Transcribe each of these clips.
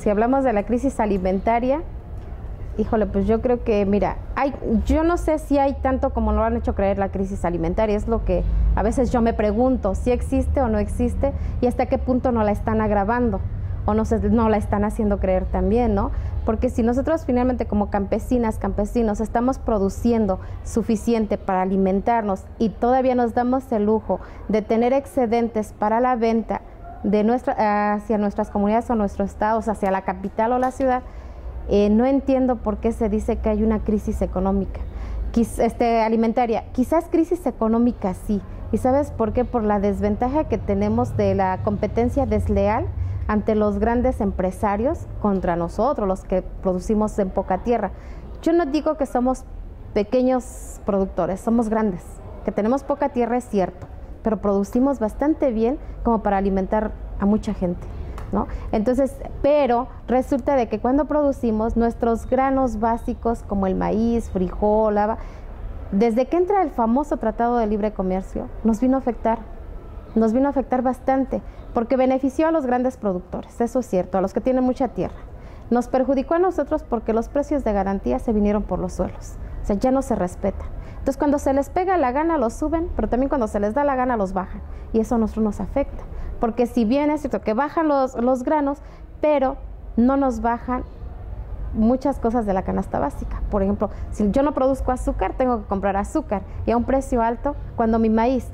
si hablamos de la crisis alimentaria, híjole, pues yo creo que, mira, yo no sé si hay tanto como nos lo han hecho creer la crisis alimentaria, es lo que a veces yo me pregunto, si existe o no existe y hasta qué punto no la están agravando o no la están haciendo creer también, ¿no? Porque si nosotros finalmente como campesinas, campesinos, estamos produciendo suficiente para alimentarnos y todavía nos damos el lujo de tener excedentes para la venta hacia nuestras comunidades o nuestros estados, hacia la capital o la ciudad, no entiendo por qué se dice que hay una crisis económica, alimentaria. Quizás crisis económica sí. ¿Y sabes por qué? Por la desventaja que tenemos de la competencia desleal ante los grandes empresarios contra nosotros, los que producimos en poca tierra. Yo no digo que somos pequeños productores, somos grandes. Que tenemos poca tierra es cierto, pero producimos bastante bien como para alimentar a mucha gente, ¿no? Entonces, pero resulta de que cuando producimos nuestros granos básicos como el maíz, frijol, haba, desde que entra el famoso Tratado de Libre Comercio, nos vino a afectar bastante, porque benefició a los grandes productores, eso es cierto, a los que tienen mucha tierra. Nos perjudicó a nosotros porque los precios de garantía se vinieron por los suelos, o sea, ya no se respeta. Entonces, cuando se les pega la gana, los suben, pero también cuando se les da la gana, los bajan. Y eso a nosotros nos afecta. Porque si bien es cierto que bajan los granos, pero no nos bajan muchas cosas de la canasta básica. Por ejemplo, si yo no produzco azúcar, tengo que comprar azúcar. Y a un precio alto, cuando mi maíz,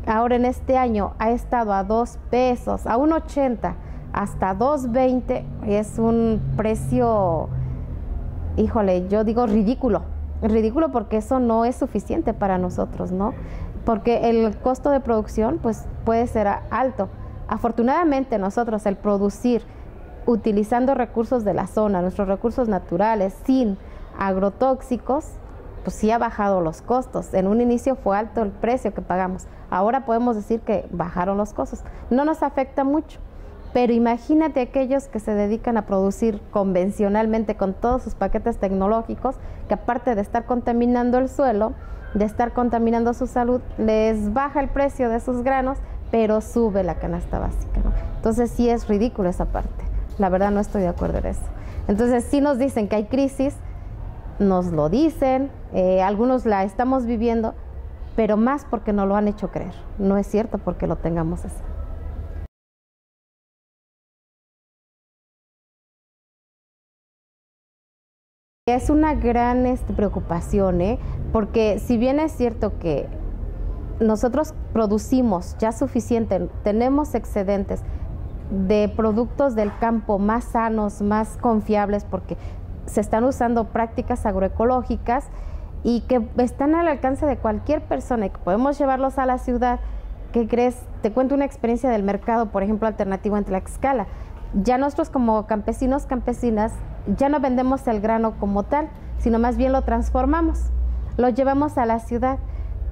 ahora en este año, ha estado a 2 pesos, a 1.80, hasta 2.20, es un precio, híjole, yo digo ridículo. Ridículo porque eso no es suficiente para nosotros, ¿no? Porque el costo de producción pues puede ser alto. Afortunadamente nosotros el producir utilizando recursos de la zona, nuestros recursos naturales, sin agrotóxicos, pues sí ha bajado los costos. En un inicio fue alto el precio que pagamos. Ahora podemos decir que bajaron los costos. No nos afecta mucho. Pero imagínate aquellos que se dedican a producir convencionalmente con todos sus paquetes tecnológicos, que aparte de estar contaminando el suelo, de estar contaminando su salud, les baja el precio de sus granos, pero sube la canasta básica, ¿no? Entonces sí es ridículo esa parte. La verdad no estoy de acuerdo en eso. Entonces sí nos dicen que hay crisis, nos lo dicen, algunos la estamos viviendo, pero más porque nos lo han hecho creer. No es cierto porque lo tengamos así. Es una gran preocupación, porque si bien es cierto que nosotros producimos ya suficiente, tenemos excedentes de productos del campo más sanos, más confiables, porque se están usando prácticas agroecológicas y que están al alcance de cualquier persona y que podemos llevarlos a la ciudad. ¿Qué crees? Te cuento una experiencia del mercado, por ejemplo, alternativo en Tlaxcala. Ya nosotros como campesinos, campesinas, ya no vendemos el grano como tal, sino más bien lo transformamos, lo llevamos a la ciudad.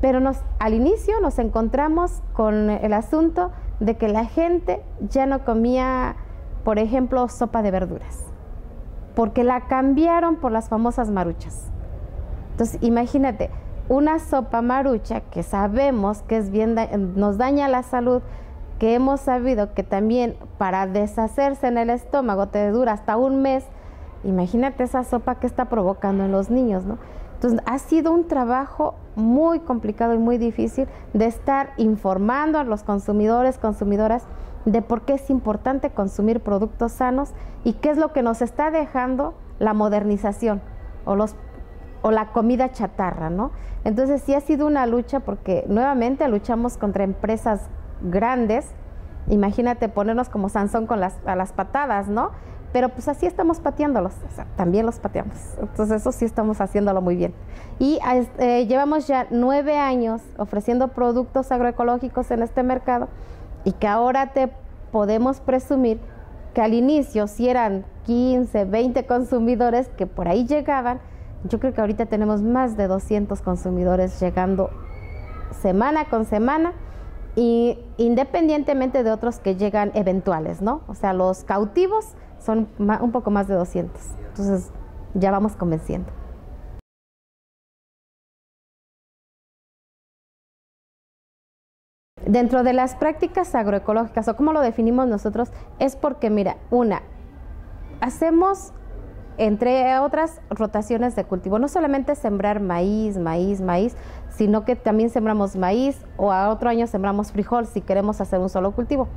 Pero al inicio nos encontramos con el asunto de que la gente ya no comía, por ejemplo, sopa de verduras, porque la cambiaron por las famosas maruchas. Entonces, imagínate, una sopa marucha que sabemos que nos daña la salud, que hemos sabido que también para deshacerse en el estómago te dura hasta un mes. Imagínate esa sopa que está provocando en los niños, ¿no? Entonces ha sido un trabajo muy complicado y muy difícil de estar informando a los consumidores, consumidoras, de por qué es importante consumir productos sanos y qué es lo que nos está dejando la modernización o la comida chatarra, ¿no? Entonces sí ha sido una lucha porque nuevamente luchamos contra empresas grandes. Imagínate ponernos como Sansón a las patadas, ¿no? Pero pues así estamos pateándolos, o sea, también los pateamos. Entonces eso sí estamos haciéndolo muy bien. Y llevamos ya 9 años ofreciendo productos agroecológicos en este mercado y que ahora te podemos presumir que al inicio si eran 15, 20 consumidores que por ahí llegaban, yo creo que ahorita tenemos más de 200 consumidores llegando semana con semana, y independientemente de otros que llegan eventuales, ¿no? O sea, los cautivos son un poco más de 200. Entonces, ya vamos convenciendo. Dentro de las prácticas agroecológicas, o como lo definimos nosotros, es porque, mira, hacemos, entre otras, rotaciones de cultivo. No solamente sembrar maíz, sino que también sembramos maíz o a otro año sembramos frijol si queremos hacer un solo cultivo.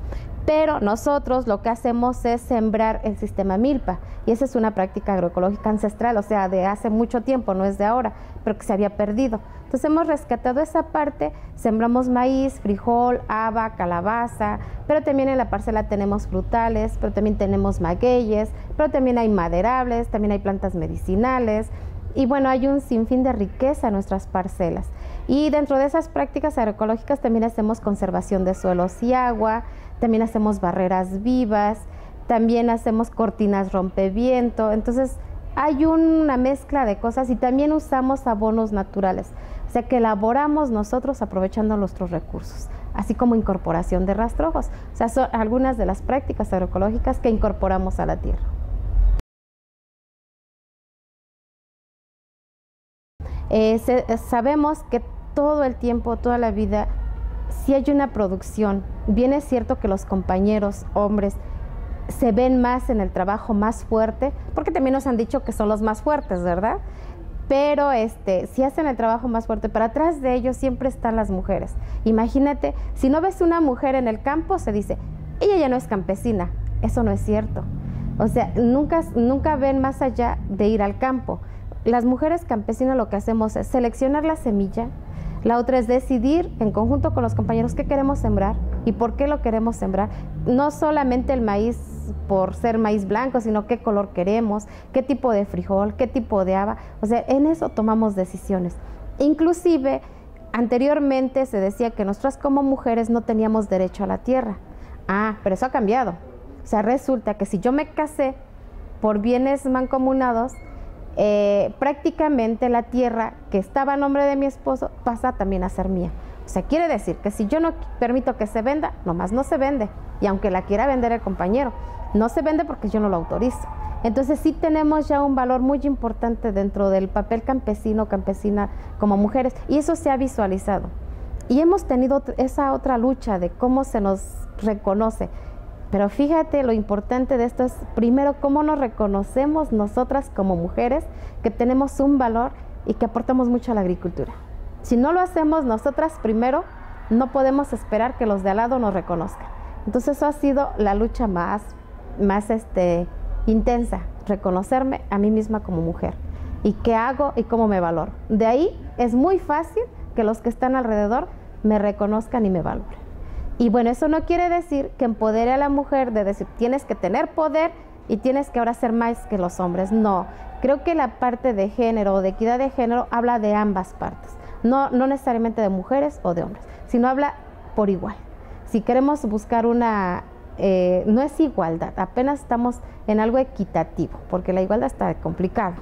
Pero nosotros lo que hacemos es sembrar el sistema milpa, y esa es una práctica agroecológica ancestral, o sea, de hace mucho tiempo, no es de ahora, pero que se había perdido. Entonces hemos rescatado esa parte, sembramos maíz, frijol, haba, calabaza, pero también en la parcela tenemos frutales, pero también tenemos magueyes, pero también hay maderables, también hay plantas medicinales, y bueno, hay un sinfín de riqueza en nuestras parcelas. Y dentro de esas prácticas agroecológicas también hacemos conservación de suelos y agua, también hacemos barreras vivas, también hacemos cortinas rompeviento. Entonces hay una mezcla de cosas, y también usamos abonos naturales, o sea que elaboramos nosotros aprovechando nuestros recursos, así como incorporación de rastrojos. O sea, son algunas de las prácticas agroecológicas que incorporamos a la tierra. Sabemos que todo el tiempo, toda la vida, si hay una producción. Bien es cierto que los compañeros hombres se ven más en el trabajo más fuerte, porque también nos han dicho que son los más fuertes, ¿verdad? Pero si hacen el trabajo más fuerte, pero atrás de ellos siempre están las mujeres. Imagínate, si no ves una mujer en el campo, se dice, ella ya no es campesina. Eso no es cierto. O sea, nunca ven más allá de ir al campo. Las mujeres campesinas lo que hacemos es seleccionar la semilla. La otra es decidir en conjunto con los compañeros qué queremos sembrar y por qué lo queremos sembrar. No solamente el maíz por ser maíz blanco, sino qué color queremos, qué tipo de frijol, qué tipo de haba. O sea, en eso tomamos decisiones. Inclusive, anteriormente se decía que nosotras como mujeres no teníamos derecho a la tierra. Pero eso ha cambiado. O sea, resulta que si yo me casé por bienes mancomunados, prácticamente la tierra que estaba a nombre de mi esposo pasa también a ser mía. O sea, quiere decir que si yo no permito que se venda, nomás no se vende. Y aunque la quiera vender el compañero, no se vende porque yo no lo autorizo. Entonces sí tenemos ya un valor muy importante dentro del papel campesino, campesina como mujeres. Y eso se ha visualizado. Y hemos tenido esa otra lucha de cómo se nos reconoce. Pero fíjate, lo importante de esto es, primero, cómo nos reconocemos nosotras como mujeres, que tenemos un valor y que aportamos mucho a la agricultura. Si no lo hacemos nosotras primero, no podemos esperar que los de al lado nos reconozcan. Entonces eso ha sido la lucha más intensa, reconocerme a mí misma como mujer. Y qué hago y cómo me valoro. De ahí es muy fácil que los que están alrededor me reconozcan y me valoren. Y bueno, eso no quiere decir que empodere a la mujer de decir, tienes que tener poder y tienes que ahora ser más que los hombres. No, creo que la parte de género o de equidad de género habla de ambas partes. No necesariamente de mujeres o de hombres, sino habla por igual. Si queremos buscar no es igualdad, apenas estamos en algo equitativo, porque la igualdad está complicada.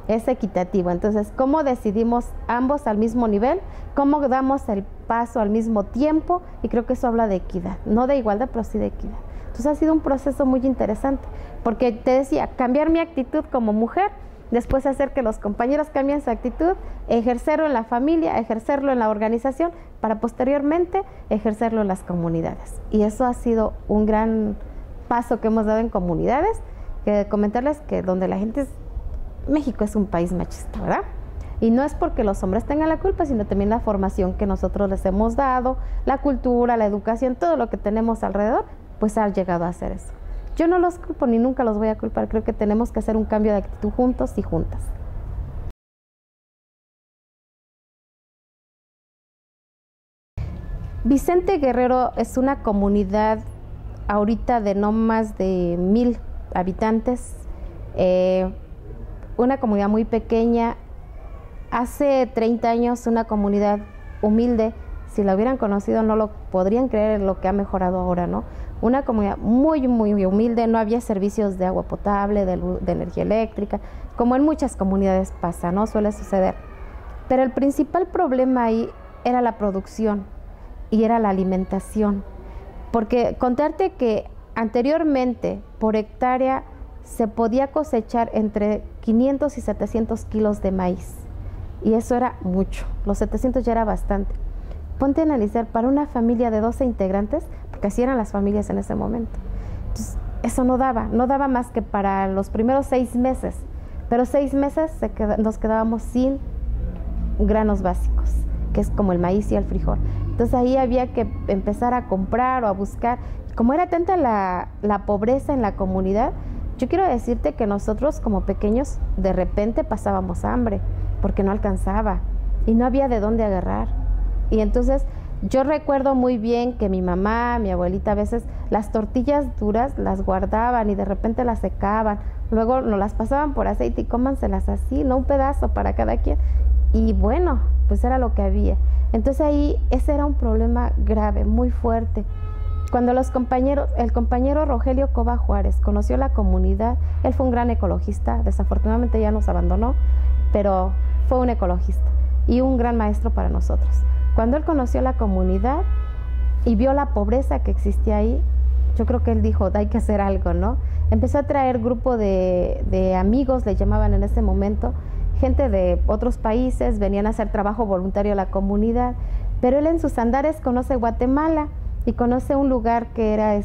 Es equitativo. Entonces, ¿cómo decidimos ambos al mismo nivel? ¿Cómo damos el paso al mismo tiempo? Y creo que eso habla de equidad, no de igualdad, pero sí de equidad. Entonces ha sido un proceso muy interesante, porque te decía, cambiar mi actitud como mujer, después hacer que los compañeros cambien su actitud, ejercerlo en la familia, ejercerlo en la organización, para posteriormente ejercerlo en las comunidades. Y eso ha sido un gran paso que hemos dado en comunidades, que comentarles que donde la gente México es un país machista, ¿verdad? Y no es porque los hombres tengan la culpa, sino también la formación que nosotros les hemos dado, la cultura, la educación, todo lo que tenemos alrededor, pues ha llegado a hacer eso. Yo no los culpo ni nunca los voy a culpar, creo que tenemos que hacer un cambio de actitud juntos y juntas. Vicente Guerrero es una comunidad ahorita de no más de 1000 habitantes, una comunidad muy pequeña. Hace 30 años una comunidad humilde, si la hubieran conocido no lo podrían creer lo que ha mejorado ahora, ¿no? Una comunidad muy humilde, no había servicios de agua potable, de energía eléctrica, como en muchas comunidades pasa, ¿no? Suele suceder. Pero el principal problema ahí era la producción y era la alimentación. Porque contarte que anteriormente por hectárea se podía cosechar entre 500 y 700 kilos de maíz. Y eso era mucho, los 700 ya era bastante. Ponte a analizar, para una familia de 12 integrantes, porque así eran las familias en ese momento. Entonces, eso no daba más que para los primeros 6 meses, pero 6 meses nos quedábamos sin granos básicos, que es como el maíz y el frijol. Entonces ahí había que empezar a comprar o a buscar. Como era tanta la pobreza en la comunidad, yo quiero decirte que nosotros como pequeños de repente pasábamos hambre porque no alcanzaba y no había de dónde agarrar. Y entonces yo recuerdo muy bien que mi mamá, mi abuelita, a veces las tortillas duras las guardaban y de repente las secaban, luego nos las pasaban por aceite y cómanselas así, no un pedazo para cada quien. Y bueno, pues era lo que había. Entonces ahí ese era un problema grave, muy fuerte. Cuando el compañero Rogelio Cova Juárez conoció la comunidad, él fue un gran ecologista, desafortunadamente ya nos abandonó, pero fue un ecologista y un gran maestro para nosotros. Cuando él conoció la comunidad y vio la pobreza que existía ahí, yo creo que él dijo, hay que hacer algo, ¿no? Empezó a traer grupo de amigos, le llamaban en ese momento, gente de otros países, venían a hacer trabajo voluntario a la comunidad, pero él en sus andares conoce Guatemala y conoce un lugar que era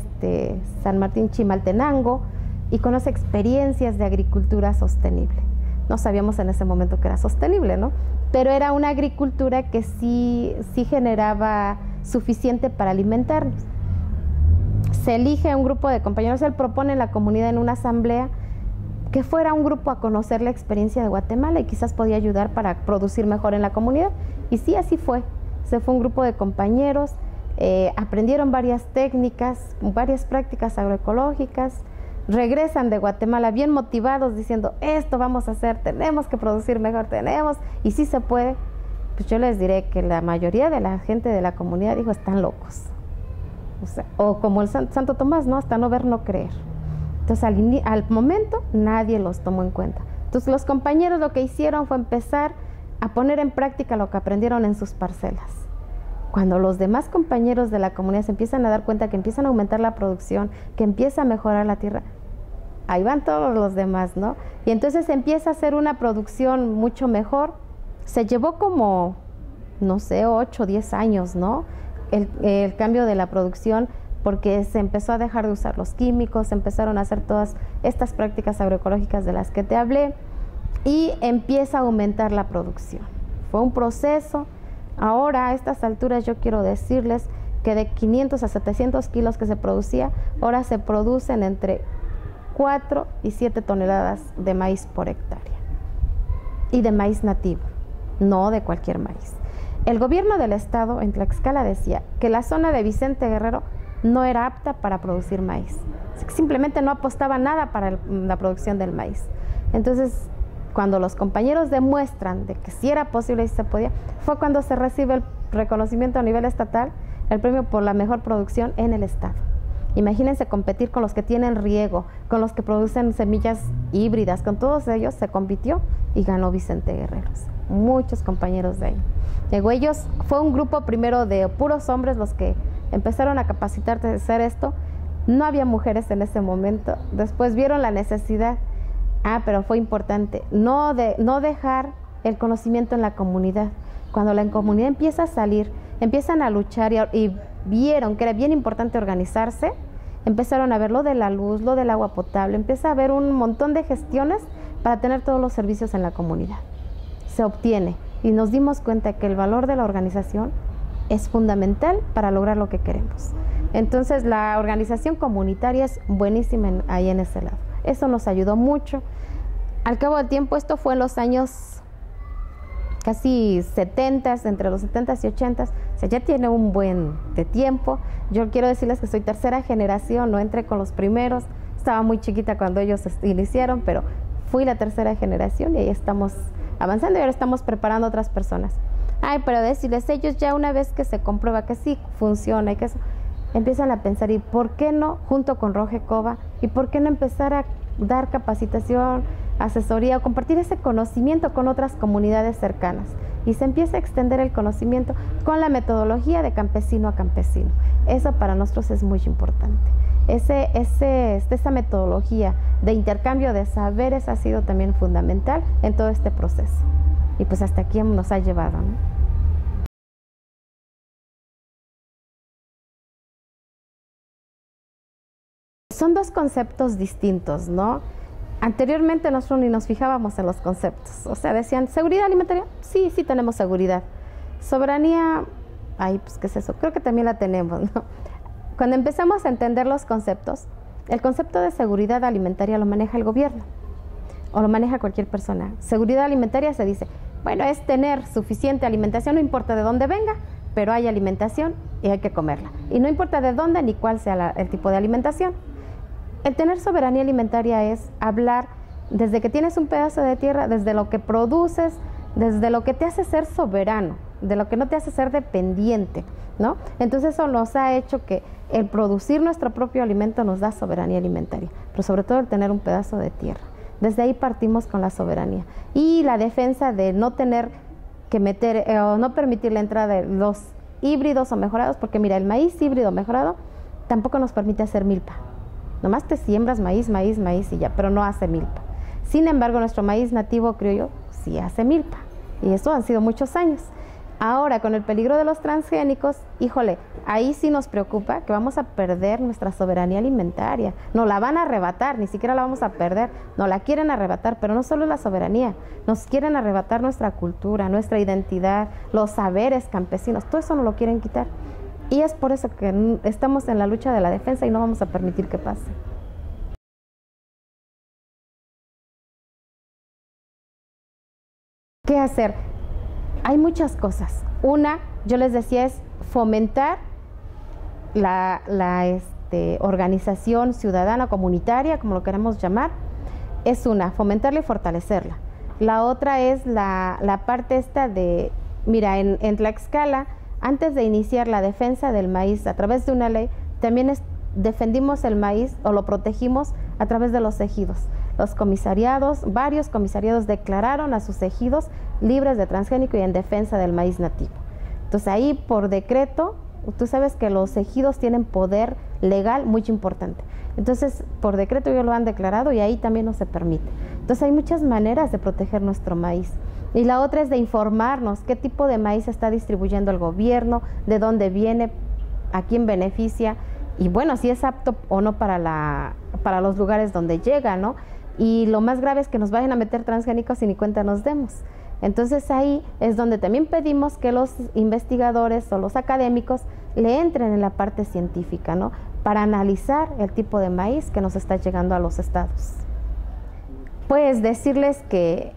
San Martín Chimaltenango y conoce experiencias de agricultura sostenible. No sabíamos en ese momento que era sostenible, ¿no? Pero era una agricultura que sí generaba suficiente para alimentarnos. Se elige un grupo de compañeros, él propone en la comunidad en una asamblea que fuera un grupo a conocer la experiencia de Guatemala y quizás podía ayudar para producir mejor en la comunidad. Y sí, así fue. Se fue un grupo de compañeros, aprendieron varias técnicas, varias prácticas agroecológicas, regresan de Guatemala bien motivados diciendo, esto vamos a hacer, tenemos que producir mejor, y sí se puede. Pues yo les diré que la mayoría de la gente de la comunidad dijo, están locos. O como el Santo Tomás, ¿no? Hasta no ver, no creer. Entonces al momento nadie los tomó en cuenta. Entonces los compañeros lo que hicieron fue empezar a poner en práctica lo que aprendieron en sus parcelas. Cuando los demás compañeros de la comunidad se empiezan a dar cuenta que empiezan a aumentar la producción, que empieza a mejorar la tierra, ahí van todos los demás, ¿no? Y entonces empieza a hacer una producción mucho mejor. Se llevó como, no sé, 8 o 10 años, ¿no? El cambio de la producción, porque se empezó a dejar de usar los químicos, se empezaron a hacer todas estas prácticas agroecológicas de las que te hablé y empieza a aumentar la producción. Fue un proceso. Ahora, a estas alturas, yo quiero decirles que de 500 a 700 kilos que se producía, ahora se producen entre 4 y 7 toneladas de maíz por hectárea. Y de maíz nativo, no de cualquier maíz. El gobierno del estado en Tlaxcala decía que la zona de Vicente Guerrero no era apta para producir maíz. Simplemente no apostaba nada para la producción del maíz. Entonces, cuando los compañeros demuestran de que sí era posible y se podía, fue cuando se recibe el reconocimiento a nivel estatal, el premio por la mejor producción en el estado. Imagínense competir con los que tienen riego, con los que producen semillas híbridas, con todos ellos se compitió y ganó Vicente Guerrero. Muchos compañeros de ahí. Llegó ellos, fue un grupo primero de puros hombres los que empezaron a capacitarse de hacer esto. No había mujeres en ese momento. Después vieron la necesidad. Pero fue importante no dejar el conocimiento en la comunidad. Cuando la comunidad empieza a salir, empiezan a luchar y vieron que era bien importante organizarse, empezaron a ver lo de la luz, lo del agua potable, empieza a haber un montón de gestiones para tener todos los servicios en la comunidad. Se obtiene y nos dimos cuenta que el valor de la organización es fundamental para lograr lo que queremos. Entonces la organización comunitaria es buenísima ahí en ese lado. Eso nos ayudó mucho. Al cabo del tiempo, esto fue en los años casi 70, entre los 70 y 80, o sea, ya tiene un buen de tiempo. Yo quiero decirles que soy tercera generación, no entré con los primeros, estaba muy chiquita cuando ellos iniciaron, pero fui la tercera generación y ahí estamos avanzando y ahora estamos preparando a otras personas. Pero decirles, ellos ya una vez que se comprueba que sí funciona y que eso, empiezan a pensar, ¿y por qué no, junto con Roge Cova, y por qué no empezar a dar capacitación, asesoría o compartir ese conocimiento con otras comunidades cercanas? Y se empieza a extender el conocimiento con la metodología de campesino a campesino. Eso para nosotros es muy importante. Esa metodología de intercambio de saberes ha sido también fundamental en todo este proceso. Y pues hasta aquí nos ha llevado, ¿no? Son dos conceptos distintos, ¿no? Anteriormente nosotros ni nos fijábamos en los conceptos. O sea, decían, ¿seguridad alimentaria? Sí, sí tenemos seguridad. Soberanía, ay, pues, ¿qué es eso? Creo que también la tenemos, ¿no? Cuando empezamos a entender los conceptos, el concepto de seguridad alimentaria lo maneja el gobierno o lo maneja cualquier persona. Seguridad alimentaria se dice, bueno, es tener suficiente alimentación, no importa de dónde venga, pero hay alimentación y hay que comerla. Y no importa de dónde ni cuál sea el tipo de alimentación. El tener soberanía alimentaria es hablar desde que tienes un pedazo de tierra, desde lo que produces, desde lo que te hace ser soberano, de lo que no te hace ser dependiente, ¿no? Entonces eso nos ha hecho que el producir nuestro propio alimento nos da soberanía alimentaria, pero sobre todo el tener un pedazo de tierra. Desde ahí partimos con la soberanía. Y la defensa de no tener que meter o no permitir la entrada de los híbridos o mejorados, porque mira, el maíz híbrido mejorado tampoco nos permite hacer milpa. Nomás te siembras maíz, maíz, maíz y ya, pero no hace milpa. Sin embargo, nuestro maíz nativo criollo sí hace milpa. Y eso han sido muchos años. Ahora, con el peligro de los transgénicos, híjole, ahí sí nos preocupa que vamos a perder nuestra soberanía alimentaria. Nos la van a arrebatar, ni siquiera la vamos a perder. Nos la quieren arrebatar, pero no solo la soberanía. Nos quieren arrebatar nuestra cultura, nuestra identidad, los saberes campesinos. Todo eso nos lo quieren quitar. Y es por eso que estamos en la lucha de la defensa y no vamos a permitir que pase. ¿Qué hacer? Hay muchas cosas. Una, yo les decía, es fomentar la organización ciudadana, comunitaria, como lo queremos llamar. Es una, fomentarla y fortalecerla. La otra es la parte esta de, mira, en Tlaxcala, antes de iniciar la defensa del maíz a través de una ley, también defendimos el maíz o lo protegimos a través de los ejidos. Los comisariados, varios comisariados declararon a sus ejidos libres de transgénico y en defensa del maíz nativo. Entonces ahí por decreto, tú sabes que los ejidos tienen poder legal muy importante. Entonces por decreto ellos lo han declarado y ahí también no se permite. Entonces hay muchas maneras de proteger nuestro maíz. Y la otra es de informarnos qué tipo de maíz está distribuyendo el gobierno, de dónde viene, a quién beneficia y bueno, si es apto o no para los lugares donde llega, ¿no? Y lo más grave es que nos vayan a meter transgénicos y ni cuenta nos demos. Entonces ahí es donde también pedimos que los investigadores o los académicos le entren en la parte científica, ¿no? Para analizar el tipo de maíz que nos está llegando a los estados. Pues decirles que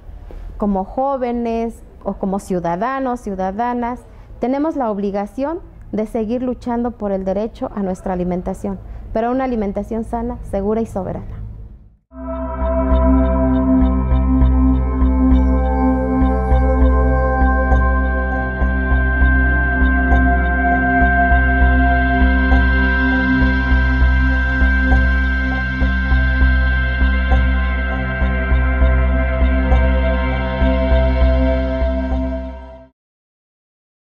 como jóvenes o como ciudadanos, ciudadanas, tenemos la obligación de seguir luchando por el derecho a nuestra alimentación, pero una alimentación sana, segura y soberana.